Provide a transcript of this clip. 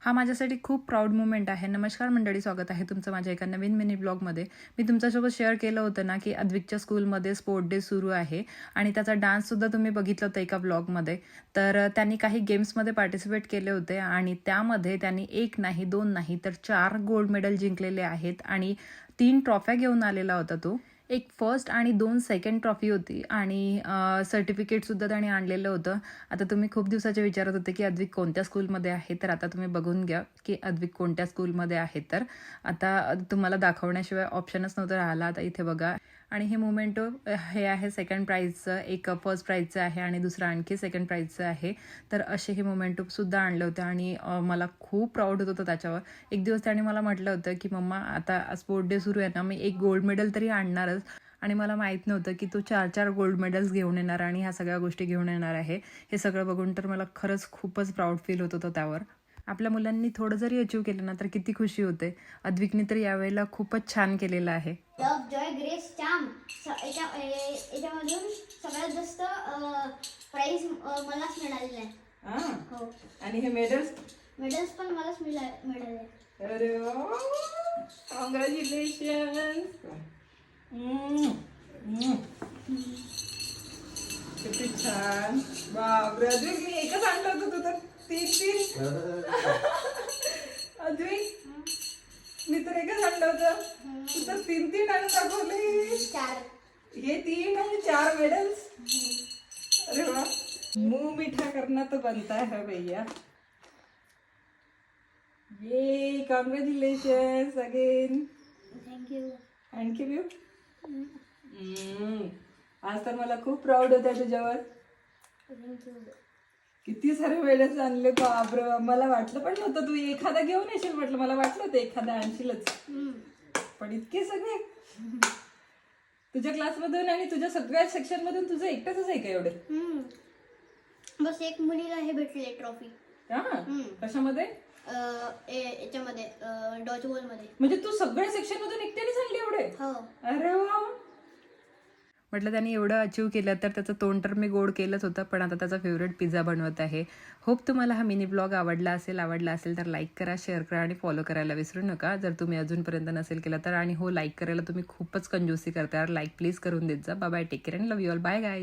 हा माझ्यासाठी खूप प्राऊड मुमेंट आहे. नमस्कार मंडळी, स्वागत आहे तुमचं माझ्या एका नवीन मिनी ब्लॉगमध्ये. मी तुमच्यासोबत शेअर केलं होतं ना की अद्विकच्या स्कूलमध्ये स्पोर्ट डे सुरू आहे आणि त्याचा डान्ससुद्धा तुम्ही बघितलं होतं एका ब्लॉगमध्ये. तर त्यांनी काही गेम्समध्ये पार्टिसिपेट केले होते आणि त्यामध्ये त्यांनी 1 नाही 2 नाही तर 4 गोल्ड मेडल जिंकलेले आहेत आणि 3 ट्रॉफ्या घेऊन आलेला होता तो. एक फर्स्ट आणि 2 सेकंड ट्रॉफी होती आणि सर्टिफिकेटसुद्धा त्याने आणलेलं होतं. आता तुम्ही खूप दिवसाचे विचारत होते की अद्विक कोणत्या स्कूलमध्ये आहे, तर आता तुम्ही बघून घ्या की अद्विक कोणत्या स्कूलमध्ये आहे. तर आता तुम्हाला दाखवण्याशिवाय ऑप्शनच नव्हतं राहिला. आता इथे बघा आणि हे मोमेंटो हे आहे सेकंड प्राईजचं, एक फर्स्ट प्राईजचं आहे आणि दुसरं आणखी सेकंड प्राईजचं आहे. तर असे हे मोमेंटोसुद्धा आणले होते आणि मला खूप प्राऊड होत होतं त्याच्यावर. एक दिवस त्याने मला म्हटलं होतं की मम्मा आता स्पोर्ट डे सुरू आहे ना, मी एक गोल्ड मेडल तरी आणणारच. आणि मला माहीत नव्हतं की तो 4 गोल्ड मेडल्स घेऊन येणार आणि ह्या सगळ्या गोष्टी घेऊन येणार आहे. हे सगळं बघून तर मला खरंच खूपच प्राऊड फील होत होतं त्यावर. आपल्या मुलांनी थोडं जरी अचीव केलं ना तर किती खुशी होते. अद्विकने तर यावेळेला खूपच छान केलेलं आहे. लव जॉय ग्रेस चाम याच्यामधून सगळ्यात जास्त प्राइज मलाच मिळालेलं आहे. हो. आणि हे मेडल्स पण मलाच मिळाले. अरे वा, कॉंग्रॅच्युलेशन. किती छान. बापरे अद्विक, मी एकच आणलं होतं तू तर 3 अद्विक, मी तर एकच आणलं होतं, तू तर 3 आणून दाखवले. 4 हे 3 आणि 4 मेडल्स. अरे वा, मुंह मीठा करना तो बनता है भैया. ये congratulations again. Thank you. Thank you you. आज तर मला खूप प्राऊड होत आहे तुझ्यावर. थँक्यू. किती सारे मेडल्स आणले बापरे. मला वाटलं पण नव्हतं तू एखादा घेऊन येशील. म्हटलं, मला वाटलं होतं एखादा आणशीलच, पण इतके सगळे तुझ्या क्लासमधून आणि तुझ्या सगळ्या सेक्शन मधून तुझं एकटाच आहे का एवढे? बस एक मुलीला हे भेटले ट्रॉफी. कशामध्ये? याच्यामध्ये डॉज बॉल मध्ये. म्हणजे तू सगळ्या सेक्शन मधून एकट्याने आणले एवढे? हो. अरे वा. म्हटलं त्यांनी एवढं अचीव केलं तर त्याचं तोंड तर मी गोड केलंच होतं, पण आता त्याचा फेवरेट पिझ्झा बनवत आहे. होप तुम्हाला हा मिनी ब्लॉग आवडला असेल तर लाईक करा, शेअर करा आणि फॉलो करायला विसरू नका जर तुम्ही अजूनपर्यंत नसेल केलं तर. आणि हो, लाईक करायला तुम्ही खूपच कंजूसी करता, लाईक प्लीज करून देत जा. बाय बाय, टेक केअर आणि love you all. Bye guys.